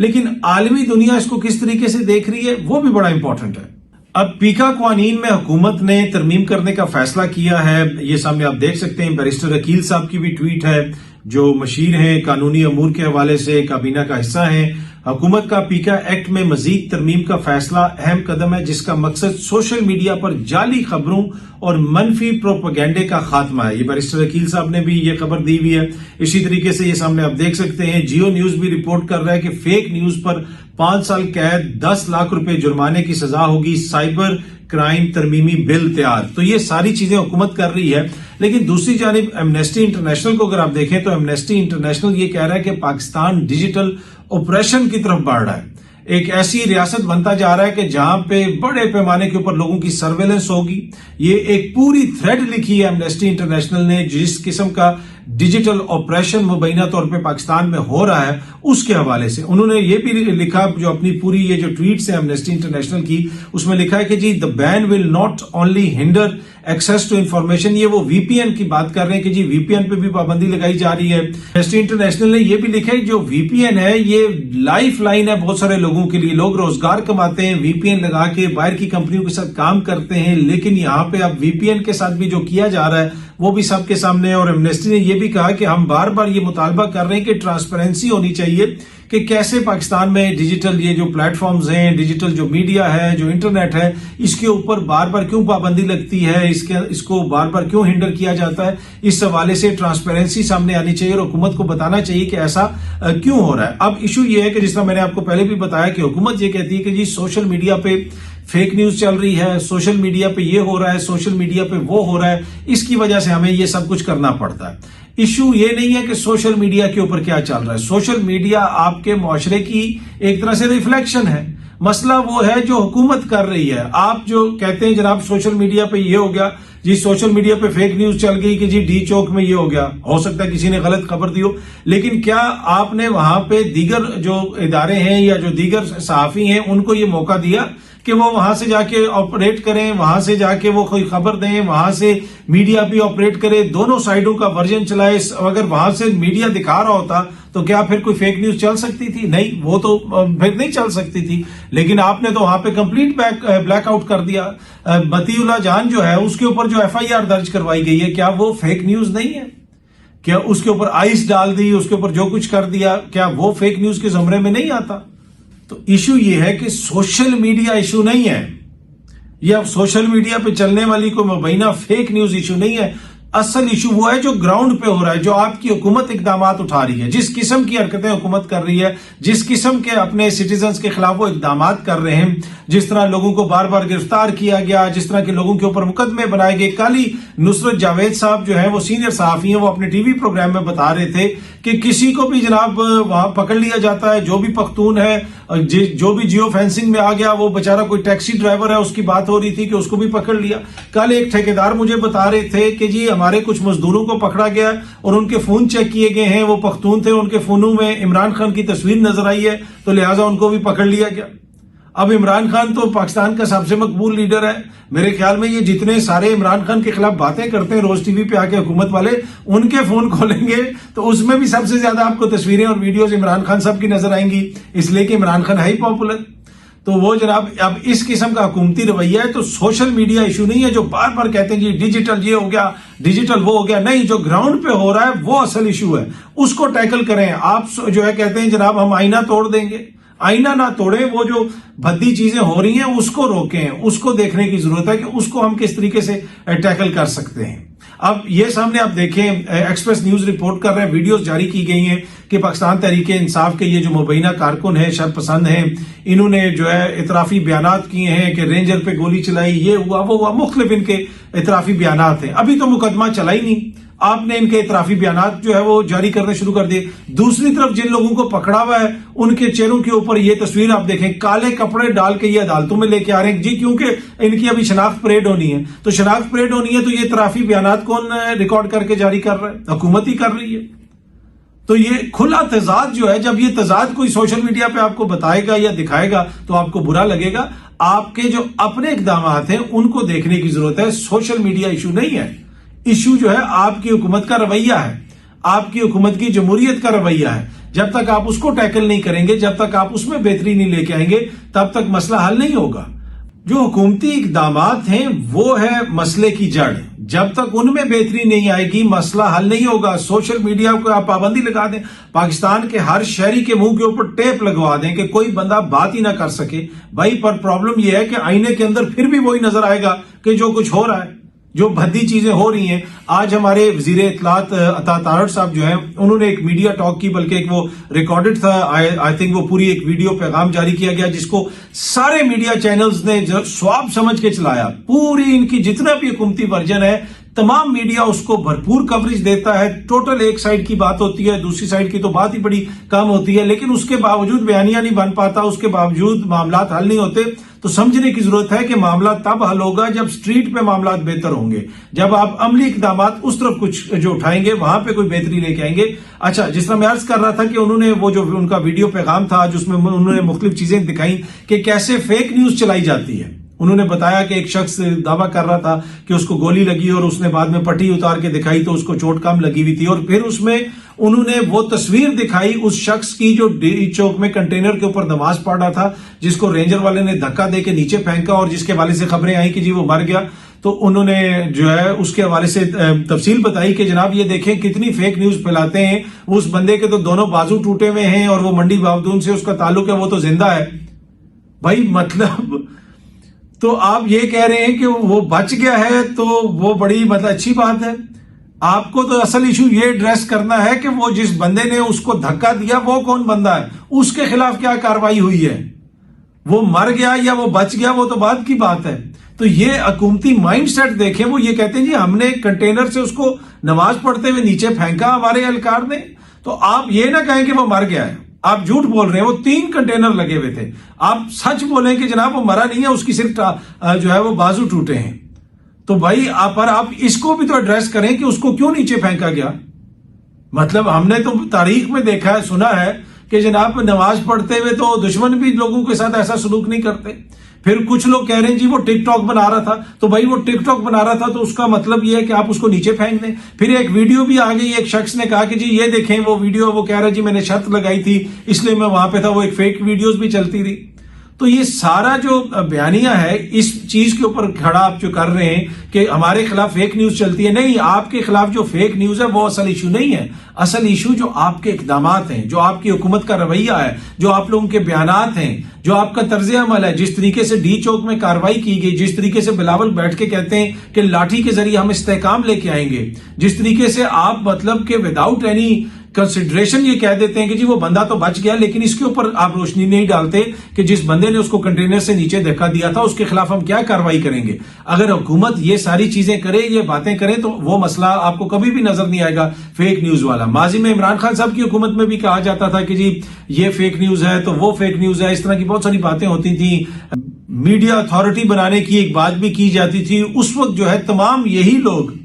لیکن عالمی دنیا اس کو کس طریقے سے دیکھ رہی ہے وہ بھی بڑا امپورٹنٹ ہے. اب پیکا قوانین میں حکومت نے ترمیم کرنے کا فیصلہ کیا ہے. یہ سامنے آپ دیکھ سکتے ہیں, بیرسٹر عقیل صاحب کی بھی ٹویٹ ہے, جو مشیر ہیں قانونی امور کے حوالے سے, کابینہ کا حصہ ہیں. حکومت کا پیکا ایکٹ میں مزید ترمیم کا فیصلہ اہم قدم ہے جس کا مقصد سوشل میڈیا پر جعلی خبروں اور منفی پروپیگنڈے کا خاتمہ ہے. یہ بیرسٹر عقیل صاحب نے بھی یہ خبر دی ہوئی ہے. اسی طریقے سے یہ سامنے آپ دیکھ سکتے ہیں, جیو نیوز بھی رپورٹ کر رہا ہے کہ فیک نیوز پر 5 سال قید, 10 لاکھ روپے جرمانے کی سزا ہوگی, سائبر کرائم ترمیمی بل تیار. تو یہ ساری چیزیں حکومت کر رہی ہے. لیکن دوسری جانب ایمنسٹی انٹرنیشنل کو اگر آپ دیکھیں تو ایمنسٹی انٹرنیشنل یہ کہہ رہا ہے کہ پاکستان ڈیجیٹل آپریشن کی طرف بڑھ رہا ہے. ایک ایسی ریاست بنتا جا رہا ہے کہ جہاں پہ بڑے پیمانے کے اوپر لوگوں کی سرویلنس ہوگی. یہ ایک پوری تھریڈ لکھی ہے ایمنسٹی انٹرنیشنل نے, جس قسم کا ڈیجیٹل آپریشن مبینہ طور پہ پاکستان میں ہو رہا ہے اس کے حوالے سے. انہوں نے یہ بھی لکھا, جو اپنی پوری یہ جو ٹویٹس ہیں ایمنسٹی انٹرنیشنل کی, اس میں لکھا ہے کہ جی the ban will not only hinder access to information. یہ وہ وی پی این کی بات کر رہے ہیں کہ جی وی پی این پہ بھی پابندی لگائی جا رہی ہے. ایمنسٹی انٹرنیشنل نے یہ بھی لکھا ہے جو وی پی این ہے یہ لائف لائن ہے بہت سارے لوگوں کے لیے. لوگ روزگار کماتے ہیں, وی پی این لگا کے باہر کی کمپنیوں کے ساتھ کام کرتے ہیں, لیکن یہاں پہ اب وی پی این کے ساتھ بھی جو کیا جا رہا ہے وہ بھی سب کے سامنے ہے. اور ایمنسٹی نے یہ بھی کہا کہ ہم بار بار یہ مطالبہ کر رہے ہیں کہ ٹرانسپیرنسی ہونی چاہیے کہ کیسے پاکستان میں ڈیجیٹل یہ جو پلیٹ فارمز ہیں, ڈیجیٹل جو میڈیا ہے, جو انٹرنیٹ ہے, اس کے اوپر بار بار کیوں پابندی لگتی ہے, اس کو بار بار کیوں ہنڈر کیا جاتا ہے. اس حوالے سے ٹرانسپیرنسی سامنے آنی چاہیے اور حکومت کو بتانا چاہیے کہ ایسا کیوں ہو رہا ہے. اب ایشو یہ ہے کہ جس طرح میں نے آپ کو پہلے بھی بتایا کہ حکومت یہ کہتی ہے کہ جی سوشل میڈیا پہ فیک نیوز چل رہی ہے, سوشل میڈیا پہ یہ ہو رہا ہے, سوشل میڈیا پہ وہ ہو رہا ہے, اس کی وجہ سے ہمیں یہ سب کچھ کرنا پڑتا ہے. ایشو یہ نہیں ہے کہ سوشل میڈیا کے اوپر کیا چل رہا ہے. سوشل میڈیا آپ کے معاشرے کی ایک طرح سے ریفلیکشن ہے. مسئلہ وہ ہے جو حکومت کر رہی ہے. آپ جو کہتے ہیں جناب سوشل میڈیا پہ یہ ہو گیا, جی سوشل میڈیا پہ فیک نیوز چل گئی کہ جی ڈی چوک میں یہ ہو گیا, ہو سکتا ہے کسی نے غلط خبر دی ہو, لیکن کیا آپ نے وہاں پہ دیگر جو ادارے ہیں یا جو دیگر صحافی ہیں ان کو یہ موقع دیا کہ وہ وہاں سے جا کے آپریٹ کریں, وہاں سے جا کے وہ کوئی خبر دیں, وہاں سے میڈیا بھی آپریٹ کرے, دونوں سائیڈوں کا ورژن چلائے. اگر وہاں سے میڈیا دکھا رہا ہوتا تو کیا پھر کوئی فیک نیوز چل سکتی تھی؟ نہیں, وہ تو پھر نہیں چل سکتی تھی. لیکن آپ نے تو وہاں پہ کمپلیٹ بلیک آؤٹ کر دیا. متی اللہ جان جو ہے اس کے اوپر جو ایف آئی آر درج کروائی گئی ہے, کیا وہ فیک نیوز نہیں ہے؟ کیا اس کے اوپر آئس ڈال دی, اس کے اوپر جو کچھ کر دیا, کیا وہ فیک نیوز کے زمرے میں نہیں آتا؟ تو ایشو یہ ہے کہ سوشل میڈیا ایشو نہیں ہے, یا سوشل میڈیا پہ چلنے والی کوئی مبینہ فیک نیوز ایشو نہیں ہے. اصل ایشو وہ ہے جو گراؤنڈ پہ ہو رہا ہے, جو آپ کی حکومت اقدامات اٹھا رہی ہے, جس قسم کی حرکتیں حکومت کر رہی ہے, جس قسم کے اپنے سٹیزنز کے خلاف وہ اقدامات کر رہے ہیں, جس طرح لوگوں کو بار بار گرفتار کیا گیا, جس طرح کے لوگوں کے اوپر مقدمے بنائے گئے. کل ہی نصرت جاوید صاحب جو ہے وہ سینئر صحافی ہیں, وہ اپنے ٹی وی پروگرام میں بتا رہے تھے کہ کسی کو بھی جناب وہاں پکڑ لیا جاتا ہے, جو بھی پختون ہے, جو بھی جیو فینسنگ میں آ گیا, وہ بیچارہ کوئی ٹیکسی ڈرائیور ہے, اس کی بات ہو رہی تھی کہ اس کو بھی پکڑ لیا. کل ایک ٹھیکیدار مجھے بتا رہے تھے کہ جی ہمارے کچھ مزدوروں کو پکڑا گیا اور ان کے فون چیک کیے گئے ہیں, وہ پختون تھے, ان کے فونوں میں عمران خان کی تصویر نظر آئی ہے, تو لہٰذا ان کو بھی پکڑ لیا گیا. اب عمران خان تو پاکستان کا سب سے مقبول لیڈر ہے. میرے خیال میں یہ جتنے سارے عمران خان کے خلاف باتیں کرتے ہیں روز ٹی وی پہ آ کے حکومت والے, ان کے فون کھولیں گے تو اس میں بھی سب سے زیادہ آپ کو تصویریں اور ویڈیوز عمران خان صاحب کی نظر آئیں گی, اس لیے کہ عمران خان ہے ہی پاپولر. تو وہ جناب اب اس قسم کا حکومتی رویہ ہے. تو سوشل میڈیا ایشو نہیں ہے جو بار بار کہتے ہیں جی ڈیجیٹل یہ ہو گیا, ڈیجیٹل وہ ہو گیا. نہیں, جو گراؤنڈ پہ ہو رہا ہے وہ اصل ایشو ہے, اس کو ٹیکل کریں. آپ جو ہے کہتے ہیں جناب ہم آئینہ توڑ دیں گے, آئینہ نہ توڑیں, وہ جو بھدی چیزیں ہو رہی ہیں اس کو روکیں, اس کو دیکھنے کی ضرورت ہے کہ اس کو ہم کس طریقے سے ٹیکل کر سکتے ہیں. اب یہ سامنے آپ دیکھیں, ایکسپریس نیوز رپورٹ کر رہے ہیں, ویڈیوز جاری کی گئی ہیں کہ پاکستان تحریک انصاف کے یہ جو مبینہ کارکن ہیں, شرپسند ہیں, انہوں نے جو ہے اعترافی بیانات کیے ہیں کہ رینجر پہ گولی چلائی, یہ ہوا وہ ہوا, مختلف ان کے اعترافی بیانات ہیں. ابھی تو مقدمہ چلا ہی نہیں, آپ نے ان کے اعترافی بیانات جو ہے وہ جاری کرنے شروع کر دیے. دوسری طرف جن لوگوں کو پکڑا ہوا ہے ان کے چہروں کے اوپر یہ تصویر آپ دیکھیں, کالے کپڑے ڈال کے یہ عدالتوں میں لے کے آ رہے ہیں جی, کیونکہ ان کی ابھی شناخت پریڈ ہونی ہے. تو شناخت پریڈ ہونی ہے تو یہ اعترافی بیانات کون ریکارڈ کر کے جاری کر رہا ہے؟ حکومت ہی کر رہی ہے. تو یہ کھلا تضاد جو ہے, جب یہ تضاد کوئی سوشل میڈیا پہ آپ کو بتائے گا یا دکھائے گا تو آپ کو برا لگے گا. آپ کے جو اپنے اقدامات ہیں ان کو دیکھنے کی ضرورت ہے. سوشل میڈیا ایشو نہیں ہے, ایشو جو ہے آپ کی حکومت کا رویہ ہے. آپ کی حکومت کی جمہوریت کا رویہ ہے. جب تک آپ اس کو ٹیکل نہیں کریں گے, جب تک آپ اس میں بہتری نہیں لے کے آئیں گے, تب تک مسئلہ حل نہیں ہوگا. جو حکومتی اقدامات ہیں وہ ہے مسئلے کی جڑ. جب تک ان میں بہتری نہیں آئے گی مسئلہ حل نہیں ہوگا. سوشل میڈیا کو آپ پابندی لگا دیں, پاکستان کے ہر شہری کے منہ کے اوپر ٹیپ لگوا دیں کہ کوئی بندہ بات ہی نہ کر سکے بھائی. پر پرابلم یہ ہے کہ آئینے کے اندر پھر بھی وہی نظر آئے گا کہ جو کچھ ہو رہا ہے, جو بھدی چیزیں ہو رہی ہیں. آج ہمارے وزیر اطلاعات عطا تارڑ صاحب جو ہیں انہوں نے ایک میڈیا ٹاک کی, بلکہ ایک وہ ریکارڈڈ تھا, آئی تھنک وہ پوری ایک ویڈیو پیغام جاری کیا گیا جس کو سارے میڈیا چینلز نے سواب سمجھ کے چلایا. پوری ان کی جتنا بھی حکومتی ورژن ہے تمام میڈیا اس کو بھرپور کوریج دیتا ہے. ٹوٹل ایک سائیڈ کی بات ہوتی ہے, دوسری سائیڈ کی تو بات ہی بڑی کم ہوتی ہے, لیکن اس کے باوجود بیانیہ نہیں بن پاتا, اس کے باوجود معاملات حل نہیں ہوتے. تو سمجھنے کی ضرورت ہے کہ معاملہ تب حل ہوگا جب سٹریٹ پہ معاملات بہتر ہوں گے, جب آپ عملی اقدامات اس طرف کچھ جو اٹھائیں گے وہاں پہ کوئی بہتری لے کے آئیں گے. اچھا, جس طرح میں عرض کر رہا تھا کہ انہوں نے وہ جو ان کا ویڈیو پیغام تھا جس میں انہوں نے مختلف چیزیں دکھائیں کہ کیسے فیک نیوز چلائی جاتی ہے. انہوں نے بتایا کہ ایک شخص دعویٰ کر رہا تھا کہ اس کو گولی لگی اور اس نے بعد میں پٹی اتار کے دکھائی تو اس کو چوٹ کم لگی ہوئی تھی, اور پھر اس میں انہوں نے وہ تصویر دکھائی اس شخص کی جو ڈی چوک میں کنٹینر کے اوپر نماز پڑھ رہا تھا, جس کو رینجر والے نے دھکا دے کے نیچے پھینکا اور جس کے حوالے سے خبریں آئیں کہ جی وہ مر گیا. تو انہوں نے جو ہے اس کے حوالے سے تفصیل بتائی کہ جناب یہ دیکھیں کتنی فیک نیوز پھیلاتے ہیں. اس بندے کے تو دونوں بازو ٹوٹے ہوئے ہیں اور وہ منڈی باودون سے اس کا تعلق ہے, وہ تو زندہ ہے. بھائی مطلب تو آپ یہ کہہ رہے ہیں کہ وہ بچ گیا ہے تو وہ بڑی اچھی بات ہے. آپ کو تو اصل ایشو یہ ایڈریس کرنا ہے کہ وہ جس بندے نے اس کو دھکا دیا وہ کون بندہ ہے, اس کے خلاف کیا کارروائی ہوئی ہے. وہ مر گیا یا وہ بچ گیا وہ تو بعد کی بات ہے. تو یہ حکومتی مائنڈ سیٹ دیکھیں, وہ یہ کہتے ہیں جی ہم نے کنٹینر سے اس کو نماز پڑھتے ہوئے نیچے پھینکا ہمارے اہلکار نے. تو آپ یہ نہ کہیں کہ وہ مر گیا ہے, آپ جھوٹ بول رہے ہیں. وہ 3 کنٹینر لگے ہوئے تھے. آپ سچ بولیں کہ جناب وہ مرا نہیں ہے, اس کی صرف جو ہے وہ بازو ٹوٹے ہیں. تو بھائی آپ اس کو بھی تو ایڈریس کریں کہ اس کو کیوں نیچے پھینکا گیا. مطلب ہم نے تو تاریخ میں دیکھا ہے, سنا ہے کہ جناب نماز پڑھتے ہوئے تو دشمن بھی لوگوں کے ساتھ ایسا سلوک نہیں کرتے. پھر کچھ لوگ کہہ رہے ہیں جی وہ ٹک ٹاک بنا رہا تھا. تو بھائی وہ ٹک ٹاک بنا رہا تھا تو اس کا مطلب یہ ہے کہ آپ اس کو نیچے پھینک دیں. پھر ایک ویڈیو بھی آ گئی, ایک شخص نے کہا کہ جی یہ دیکھیں وہ ویڈیو, وہ کہہ رہا جی میں نے شرط لگائی تھی اس لیے میں وہاں پہ تھا. وہ ایک فیک ویڈیوز بھی چلتی رہی. تو یہ سارا جو بیانیہ ہے اس چیز کے اوپر کھڑا آپ جو کر رہے ہیں کہ ہمارے خلاف فیک نیوز چلتی ہے. نہیں, آپ کے خلاف جو فیک نیوز ہے وہ اصل ایشو نہیں ہے. اصل ایشو جو آپ کے اقدامات ہیں, جو آپ کی حکومت کا رویہ ہے, جو آپ لوگوں کے بیانات ہیں, جو آپ کا طرز عمل ہے, جس طریقے سے ڈی چوک میں کارروائی کی گئی, جس طریقے سے بلاول بیٹھ کے کہتے ہیں کہ لاٹھی کے ذریعے ہم استحکام لے کے آئیں گے, جس طریقے سے آپ مطلب کہ وداؤٹ اینی کنسیڈریشن یہ کہہ دیتے ہیں کہ جی وہ بندہ تو بچ گیا, لیکن اس کے اوپر آپ روشنی نہیں ڈالتے کہ جس بندے نے اس کو کنٹینر سے نیچے دھکا دیا تھا اس کے خلاف ہم کیا کارروائی کریں گے. اگر حکومت یہ ساری چیزیں کرے, یہ باتیں کرے, تو وہ مسئلہ آپ کو کبھی بھی نظر نہیں آئے گا فیک نیوز والا. ماضی میں عمران خان صاحب کی حکومت میں بھی کہا جاتا تھا کہ جی یہ فیک نیوز ہے تو وہ فیک نیوز ہے, اس طرح کی بہت ساری باتیں ہوتی تھیں. میڈیا اتھارٹی بنانے کی ایک بات بھی کی جاتی تھی. اس وقت جو ہے تمام یہی لوگ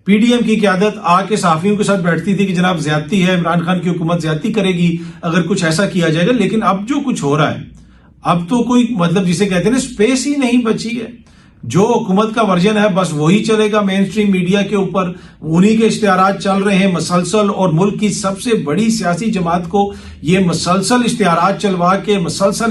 پی ڈی ایم کی قیادت آ کے صحافیوں کے ساتھ بیٹھتی تھی کہ جناب زیادتی ہے, عمران خان کی حکومت زیادتی کرے گی اگر کچھ ایسا کیا جائے گا. لیکن اب جو کچھ ہو رہا ہے, اب تو کوئی مطلب جسے کہتے ہیں نا سپیس ہی نہیں بچی ہے. جو حکومت کا ورژن ہے بس وہی چلے گا مین سٹریم میڈیا کے اوپر. انہی کے اشتہارات چل رہے ہیں مسلسل, اور ملک کی سب سے بڑی سیاسی جماعت کو یہ مسلسل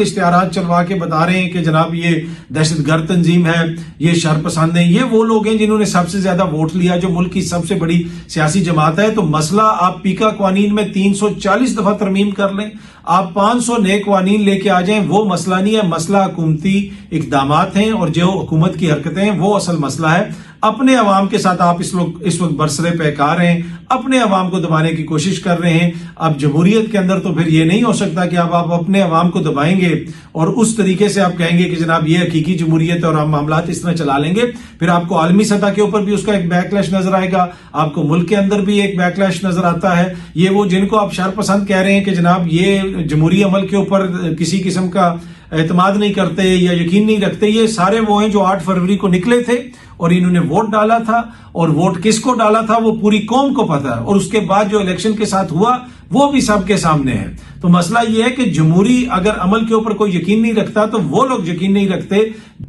اشتہارات چلوا کے بتا رہے ہیں کہ جناب یہ دہشت گرد تنظیم ہے, یہ شر پسند ہیں. یہ وہ لوگ ہیں جنہوں نے سب سے زیادہ ووٹ لیا, جو ملک کی سب سے بڑی سیاسی جماعت ہے. تو مسئلہ آپ پیکا قوانین میں 340 دفعہ ترمیم کر لیں, آپ 500 نئے قوانین لے کے آ جائیں, وہ مسئلہ نہیں ہے. مسئلہ حکومتی اقدامات ہیں اور جو حکومت کی حرکتیں ہیں وہ اصل مسئلہ ہے. اپنے عوام کے ساتھ آپ اس وقت برسرے پیکار ہیں, اپنے عوام کو دبانے کی کوشش کر رہے ہیں. اب جمہوریت کے اندر تو پھر یہ نہیں ہو سکتا کہ اب آپ اپنے عوام کو دبائیں گے اور اس طریقے سے آپ کہیں گے کہ جناب یہ حقیقی جمہوریت ہے اور ہم معاملات اس طرح چلا لیں گے. پھر آپ کو عالمی سطح کے اوپر بھی اس کا ایک بیکلیش نظر آئے گا, آپ کو ملک کے اندر بھی ایک بیکلیش نظر آتا ہے. یہ وہ جن کو آپ شر پسند کہہ رہے ہیں کہ جناب یہ جمہوری عمل کے اوپر کسی قسم کا اعتماد نہیں کرتے یا یقین نہیں رکھتے, یہ سارے وہ ہیں جو 8 فروری کو نکلے تھے اور انہوں نے ووٹ ڈالا تھا. اور ووٹ کس کو ڈالا تھا وہ پوری قوم کو پتا ہے, اور اس کے بعد جو الیکشن کے ساتھ ہوا وہ بھی سب کے سامنے ہے. تو مسئلہ یہ ہے کہ جمہوری اگر عمل کے اوپر کوئی یقین نہیں رکھتا تو وہ لوگ یقین نہیں رکھتے